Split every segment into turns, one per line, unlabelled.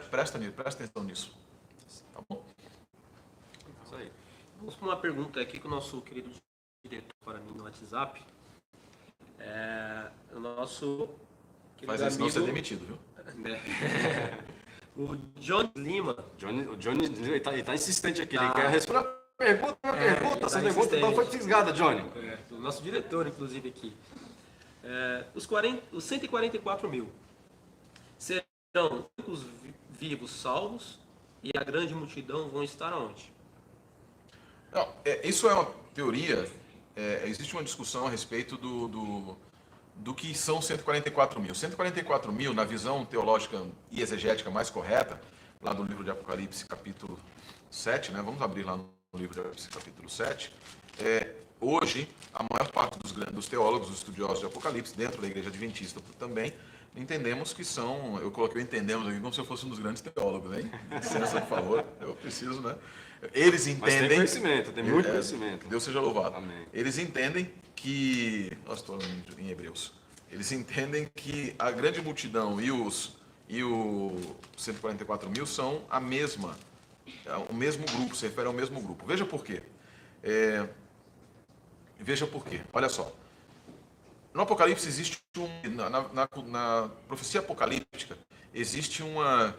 Presta atenção nisso. Tá bom?
Isso aí. Vamos para uma pergunta aqui que o nosso querido diretor para mim no WhatsApp. O nosso querido
Faz isso, senão
amigo,
você é demitido, viu?
O Johnny Lima.
O Johnny ele tá insistente aqui, ele
Tá.
quer responder uma pergunta,
ele
essa
tá
pergunta
insistente.
então foi fisgada, Johnny.
O nosso diretor, inclusive, aqui. Os 144 mil serão os vivos salvos e a grande multidão vão estar onde?
Não, isso é uma teoria. Existe uma discussão a respeito do que são 144 mil. 144 mil, na visão teológica e exegética mais correta, lá do livro de Apocalipse, capítulo 7, né? Vamos abrir lá no livro de Apocalipse, capítulo 7. Hoje, a maior parte dos teólogos, dos estudiosos de Apocalipse, dentro da Igreja Adventista também, entendemos que são, eu coloquei o entendemos aqui como se eu fosse um dos grandes teólogos, hein? Licença, por favor, eu preciso, né? Eles entendem...
Mas tem conhecimento, tem muito conhecimento.
Deus seja louvado.
Amém.
Eles entendem que... Nós estamos em Hebreus. Eles entendem que a grande multidão e os 144 mil são o mesmo grupo, se refere ao mesmo grupo. Veja por quê. Olha só. No Apocalipse existe na profecia apocalíptica, existe uma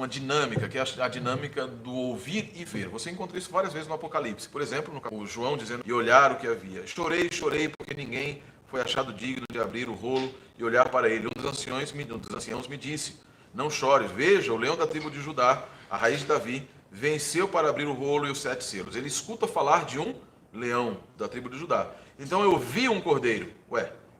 dinâmica, que é a dinâmica do ouvir e ver. Você encontra isso várias vezes no Apocalipse. Por exemplo, o João dizendo, e olhar o que havia. Chorei, porque ninguém foi achado digno de abrir o rolo e olhar para ele. Um dos anciãos me disse, não chores, veja, o leão da tribo de Judá, a raiz de Davi, venceu para abrir o rolo e os 7 selos. Ele escuta falar de um leão da tribo de Judá. Então eu vi um cordeiro.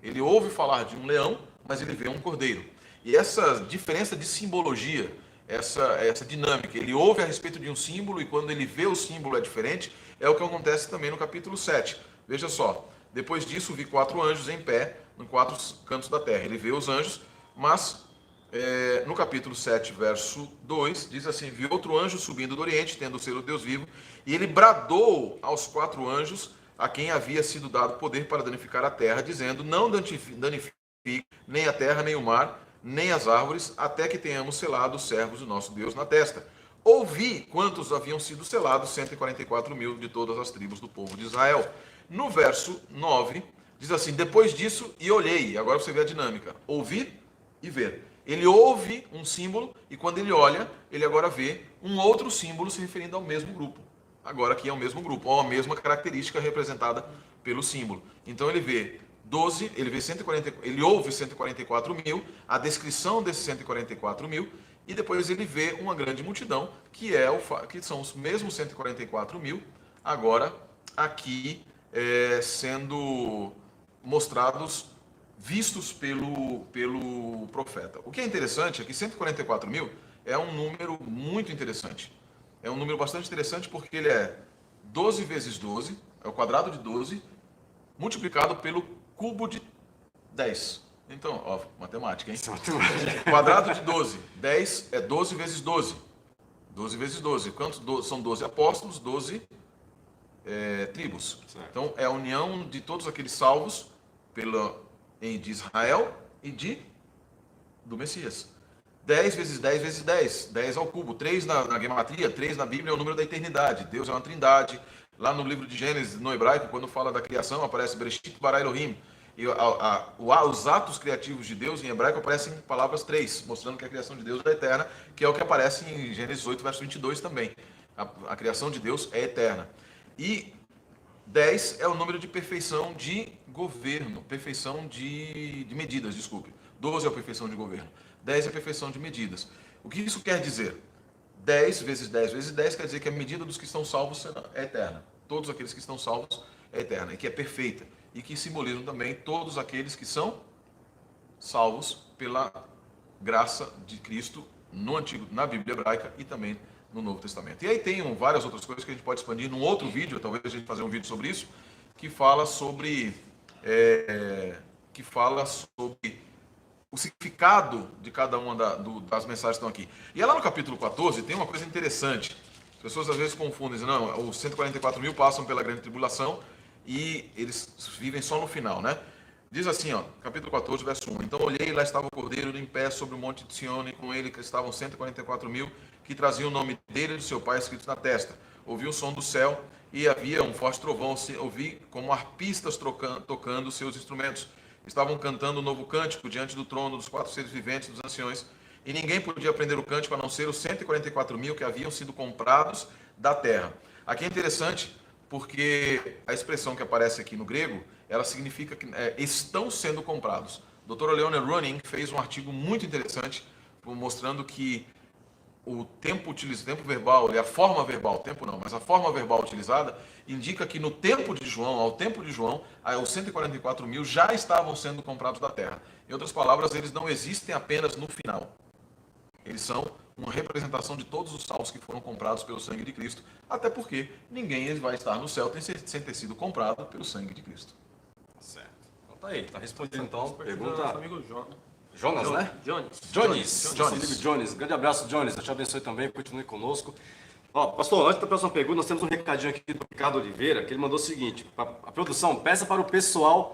Ele ouve falar de um leão, mas ele vê um cordeiro. E essa diferença de simbologia, essa dinâmica, ele ouve a respeito de um símbolo e quando ele vê o símbolo é diferente, é o que acontece também no capítulo 7. Veja só, depois disso vi 4 anjos em pé, em 4 cantos da terra. Ele vê os anjos, mas no capítulo 7, verso 2, diz assim, vi outro anjo subindo do Oriente, tendo o selo de Deus vivo, e ele bradou aos 4 anjos, a quem havia sido dado poder para danificar a terra, dizendo, não danifique nem a terra, nem o mar, nem as árvores, até que tenhamos selado os servos do nosso Deus na testa. Ouvi quantos haviam sido selados, 144 mil de todas as tribos do povo de Israel. No verso 9, diz assim, depois disso, e olhei, agora você vê a dinâmica, ouvir e ver. Ele ouve um símbolo, e quando ele olha, ele agora vê um outro símbolo se referindo ao mesmo grupo. Agora aqui é o mesmo grupo, ou a mesma característica representada pelo símbolo. Então ele vê 12, ele ouve 144 mil, a descrição desses 144 mil, e depois ele vê uma grande multidão, que são os mesmos 144 mil, agora aqui sendo mostrados, vistos pelo profeta. O que é interessante é que 144 mil é um número muito interessante. É um número bastante interessante porque ele é 12 vezes 12, é o quadrado de 12, multiplicado pelo cubo de 10. Então, ó, matemática, hein? Quadrado de 12. 10 é 12 vezes 12. 12 vezes 12. Quantos? São 12 apóstolos, 12 tribos. Certo. Então, é a união de todos aqueles salvos de Israel e do Messias. 10 vezes 10 vezes 10. 10 ao cubo. 3 na gematria, 3 na Bíblia é o número da eternidade. Deus é uma trindade. Lá no livro de Gênesis, no hebraico, quando fala da criação, aparece Bereshit bara Elohim. E os atos criativos de Deus em hebraico aparecem em palavras 3, mostrando que a criação de Deus é eterna, que é o que aparece em Gênesis 8, verso 22 também. A criação de Deus é eterna. E 10 é o número de perfeição de governo, perfeição de medidas, desculpe. 12 é a perfeição de governo. 10 é a perfeição de medidas. O que isso quer dizer? 10 vezes 10 vezes 10 quer dizer que a medida dos que estão salvos é eterna. Todos aqueles que estão salvos é eterna e que é perfeita. E que simbolizam também todos aqueles que são salvos pela graça de Cristo na Bíblia hebraica e também no Novo Testamento. E aí tem várias outras coisas que a gente pode expandir num outro vídeo, talvez a gente fazer um vídeo sobre isso, que fala sobre o significado de cada uma das mensagens que estão aqui. E lá no capítulo 14 tem uma coisa interessante. As pessoas às vezes confundem, dizem, não, os 144 mil passam pela grande tribulação e eles vivem só no final, né? Diz assim, ó, capítulo 14, verso 1. Então olhei e lá estava o cordeiro em pé sobre o monte de Sião, e com ele que estavam 144.000, que traziam o nome dele e de seu pai escrito na testa. Ouvi o som do céu, e havia um forte trovão, ouvi como arpistas tocando seus instrumentos. Estavam cantando um novo cântico diante do trono dos 4 seres viventes dos anciões, e ninguém podia aprender o cântico a não ser os 144.000 que haviam sido comprados da terra. Aqui é interessante, porque a expressão que aparece aqui no grego, ela significa que estão sendo comprados. A doutora Leona Running fez um artigo muito interessante, mostrando que o tempo verbal, a forma verbal, tempo não, mas a forma verbal utilizada, indica que no tempo de João, ao tempo de João, os 144.000 já estavam sendo comprados da terra. Em outras palavras, eles não existem apenas no final. Eles são uma representação de todos os salvos que foram comprados pelo sangue de Cristo, até porque ninguém vai estar no céu sem ter sido comprado pelo sangue de Cristo.
Certo. Então tá aí, tá respondido então.
Nosso
Pergunta.
amigo
Jonas, né?
Jones.
Jones. Nosso amigo Jones. Grande abraço, Jones. Deus te abençoe também. Continue conosco. Ó, pastor, antes da próxima pergunta, nós temos um recadinho aqui do Ricardo Oliveira, que ele mandou o seguinte: a produção, peça para o pessoal